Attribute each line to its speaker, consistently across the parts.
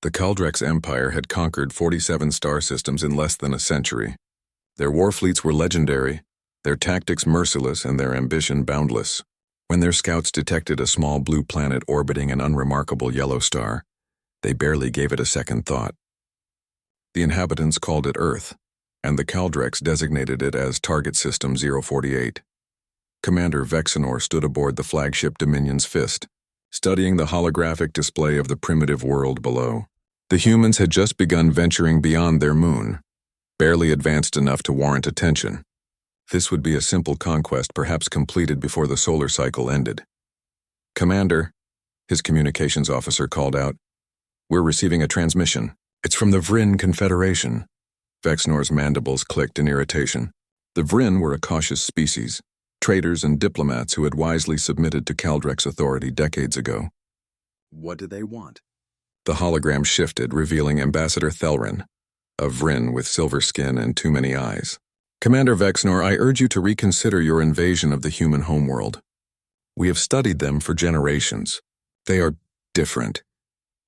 Speaker 1: The Kaldrex Empire had conquered 47 star systems in less than a century. Their war fleets were legendary, their tactics merciless, and their ambition boundless. When their scouts detected a small blue planet orbiting an unremarkable yellow star, they barely gave it a second thought. The inhabitants called it Earth, and the Kaldrex designated it as Target System 048. Commander Vexenor stood aboard the flagship Dominion's Fist, studying the holographic display of the primitive world below. The humans had just begun venturing beyond their moon, barely advanced enough to warrant attention. This would be a simple conquest, perhaps completed before the solar cycle ended. "Commander," his communications officer called out, "we're receiving a transmission. It's from the Vryn Confederation." Vexenor's mandibles clicked in irritation. The Vryn were a cautious species, traders and diplomats who had wisely submitted to Kaldrex authority decades ago.
Speaker 2: What do they want?
Speaker 1: The hologram shifted, revealing Ambassador Thelrin, a Vryn with silver skin and too many eyes. "Commander Vexenor, I urge you to reconsider your invasion of the human homeworld. We have studied them for generations. They are different."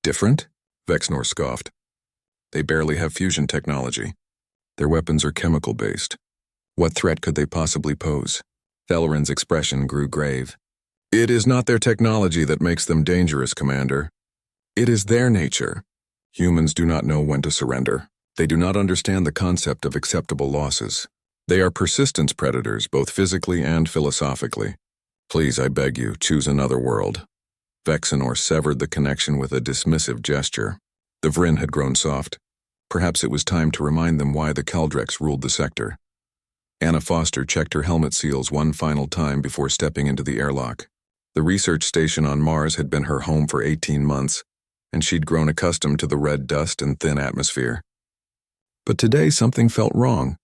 Speaker 1: "Different?" Vexenor scoffed. "They barely have fusion technology. Their weapons are chemical-based. What threat could they possibly pose?" Thelrin's expression grew grave. "It is not their technology that makes them dangerous, Commander. It is their nature. Humans do not know when to surrender. They do not understand the concept of acceptable losses. They are persistence predators, both physically and philosophically. Please, I beg you, choose another world." Vexenor severed the connection with a dismissive gesture. The Vryn had grown soft. Perhaps it was time to remind them why the Kaldrex ruled the sector. Anna Foster checked her helmet seals one final time before stepping into the airlock. The research station on Mars had been her home for 18 months, and she'd grown accustomed to the red dust and thin atmosphere. But today something felt wrong.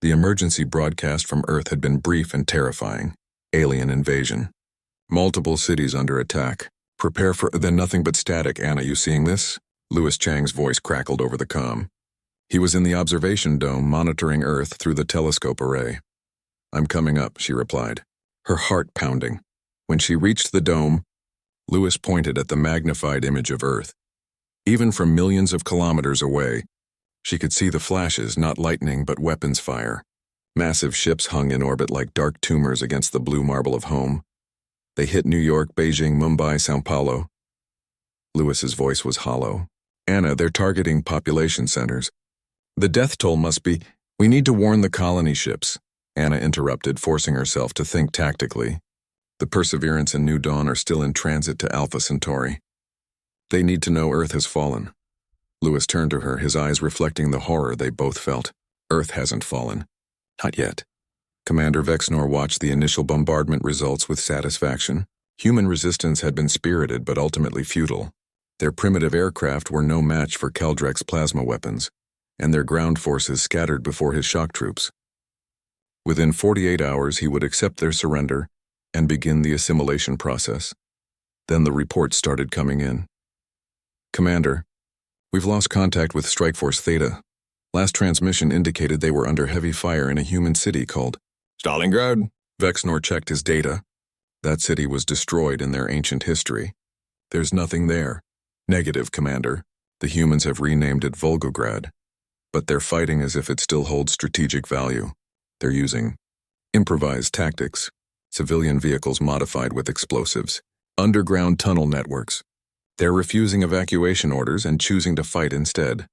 Speaker 1: The emergency broadcast from Earth had been brief and terrifying. Alien invasion. Multiple cities under attack. "Prepare for..." "Then nothing but static. Anna, you seeing this?" Louis Chang's voice crackled over the comm. He was in the observation dome monitoring Earth through the telescope array. "I'm coming up," she replied, her heart pounding. When she reached the dome, Louis pointed at the magnified image of Earth. Even from millions of kilometers away, she could see the flashes, not lightning but weapons fire. Massive ships hung in orbit like dark tumors against the blue marble of home. They hit New York, Beijing, Mumbai, São Paulo. Louis's voice was hollow. "Anna, they're targeting population centers. The death toll must be..." "We need to warn the colony ships," Anna interrupted, forcing herself to think tactically. "The Perseverance and New Dawn are still in transit to Alpha Centauri. They need to know Earth has fallen." Louis turned to her, his eyes reflecting the horror they both felt. "Earth hasn't fallen. Not yet." Commander Vexenor watched the initial bombardment results with satisfaction. Human resistance had been spirited but ultimately futile. Their primitive aircraft were no match for Kaldrex plasma weapons, and their ground forces scattered before his shock troops. Within 48 hours, he would accept their surrender and begin the assimilation process. Then the reports started coming in. "Commander, we've lost contact with Strikeforce Theta. Last transmission indicated they were under heavy fire in a human city called Stalingrad." Vexenor checked his data. That city was destroyed in their ancient history. "There's nothing there." "Negative, Commander. The humans have renamed it Volgograd, but they're fighting as if it still holds strategic value. They're using improvised tactics, civilian vehicles modified with explosives, underground tunnel networks. They're refusing evacuation orders and choosing to fight instead."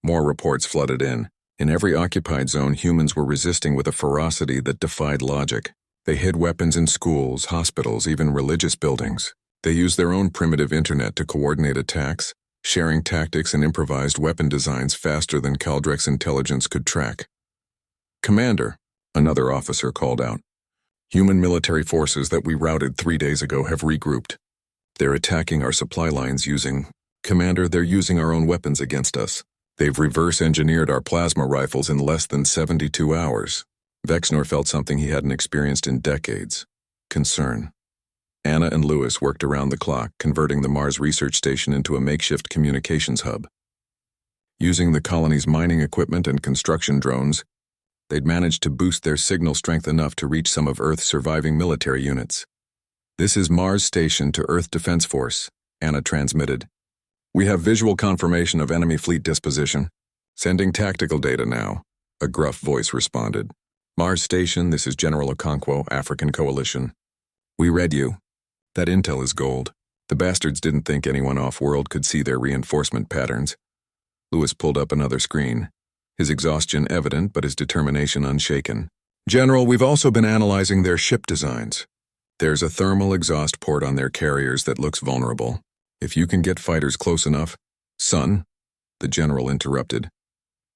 Speaker 1: More reports flooded in. In every occupied zone, humans were resisting with a ferocity that defied logic. They hid weapons in schools, hospitals, even religious buildings. They used their own primitive internet to coordinate attacks, sharing tactics and improvised weapon designs faster than Kaldrex intelligence could track. "Commander," another officer called out, "human military forces that we routed 3 days ago have regrouped. They're attacking our supply lines using..." "Commander, they're using our own weapons against us. They've reverse-engineered our plasma rifles in less than 72 hours. Vexenor felt something he hadn't experienced in decades: concern. Anna and Louis worked around the clock, converting the Mars research station into a makeshift communications hub. Using the colony's mining equipment and construction drones, they'd managed to boost their signal strength enough to reach some of Earth's surviving military units. "This is Mars Station to Earth Defense Force," Anna transmitted. We have visual confirmation of enemy fleet disposition. Sending tactical data now, a gruff voice responded. Mars Station, this is General Okonkwo, African Coalition. We read you. That intel is gold. The bastards didn't think anyone off-world could see their reinforcement patterns. Lewis pulled up another screen, his exhaustion evident but his determination unshaken. General, we've also been analyzing their ship designs. There's a thermal exhaust port on their carriers that looks vulnerable. If you can get fighters close enough— Son, the general interrupted.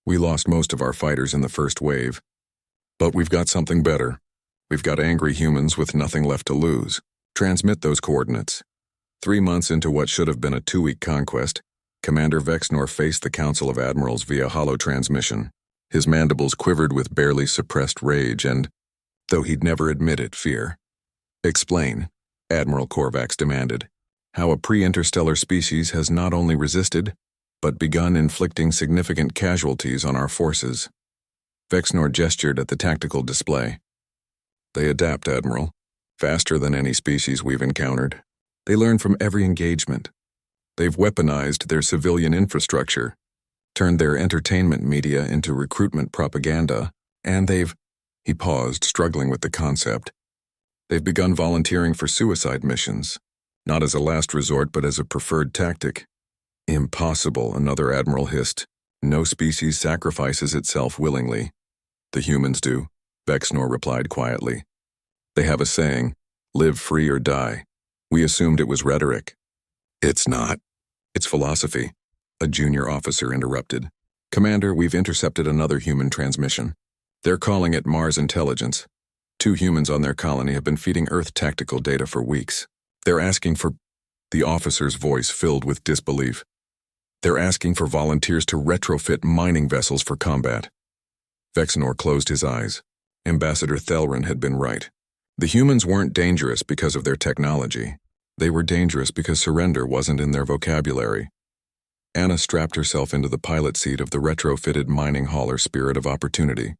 Speaker 1: We lost most of our fighters in the first wave. But we've got something better. We've got angry humans with nothing left to lose. Transmit those coordinates. 3 months into what should have been a 2-week conquest, Commander Vexnor faced the Council of Admirals via holo-transmission. His mandibles quivered with barely suppressed rage and, though he'd never admit it, fear. Explain, Admiral Korvax demanded, how a pre-interstellar species has not only resisted, but begun inflicting significant casualties on our forces. Vexnor gestured at the tactical display. They adapt, Admiral, faster than any species we've encountered. They learn from every engagement. They've weaponized their civilian infrastructure, turned their entertainment media into recruitment propaganda, and he paused, struggling with the concept. They've begun volunteering for suicide missions, not as a last resort but as a preferred tactic. Impossible, another admiral hissed. No species sacrifices itself willingly. The humans do, Vexnor replied quietly. They have a saying, live free or die. We assumed it was rhetoric. It's not. It's philosophy, a junior officer interrupted. Commander, we've intercepted another human transmission. They're calling it Mars Intelligence. 2 humans on their colony have been feeding Earth tactical data for weeks. They're asking for— The officer's voice filled with disbelief. They're asking for volunteers to retrofit mining vessels for combat. Vexnor closed his eyes. Ambassador Thelrin had been right. The humans weren't dangerous because of their technology. They were dangerous because surrender wasn't in their vocabulary. Anna strapped herself into the pilot seat of the retrofitted mining hauler Spirit of Opportunity.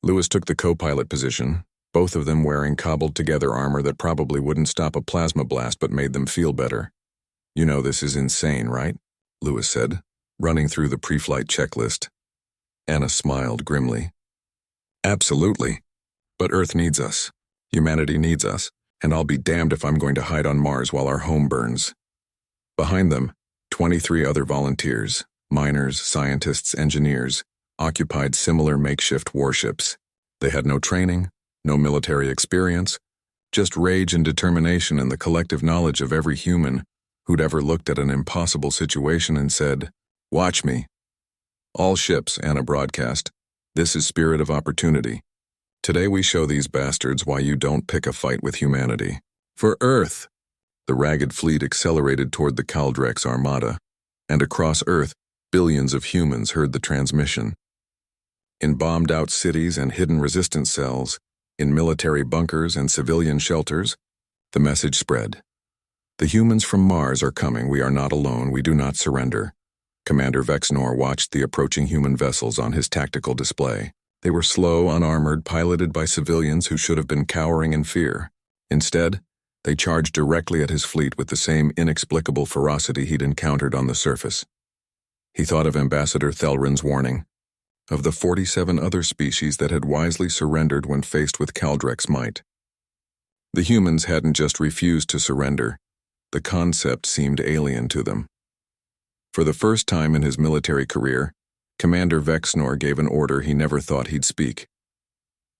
Speaker 1: Lewis took the co-pilot position, both of them wearing cobbled-together armor that probably wouldn't stop a plasma blast but made them feel better. You know this is insane, right? Lewis said, running through the pre-flight checklist. Anna smiled grimly. Absolutely. But Earth needs us. Humanity needs us, and I'll be damned if I'm going to hide on Mars while our home burns. Behind them, 23 other volunteers, miners, scientists, engineers, occupied similar makeshift warships. They had no training, no military experience, just rage and determination and the collective knowledge of every human who'd ever looked at an impossible situation and said, "Watch me." All ships, Anna broadcast. This is Spirit of Opportunity. Today we show these bastards why you don't pick a fight with humanity. For Earth! The ragged fleet accelerated toward the Kaldrex Armada, and across Earth, billions of humans heard the transmission. In bombed-out cities and hidden resistance cells, in military bunkers and civilian shelters, the message spread. The humans from Mars are coming. We are not alone. We do not surrender. Commander Vexnor watched the approaching human vessels on his tactical display. They were slow, unarmored, piloted by civilians who should have been cowering in fear. Instead, they charged directly at his fleet with the same inexplicable ferocity he'd encountered on the surface. He thought of Ambassador Thelrin's warning, of the 47 other species that had wisely surrendered when faced with Kaldrek's might. The humans hadn't just refused to surrender. The concept seemed alien to them. For the first time in his military career, Commander Vexnor gave an order he never thought he'd speak.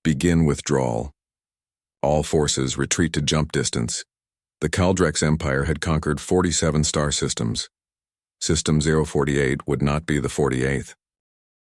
Speaker 1: Begin withdrawal. All forces retreat to jump distance. The Kaldrex Empire had conquered 47 star systems. System 048 would not be the 48th.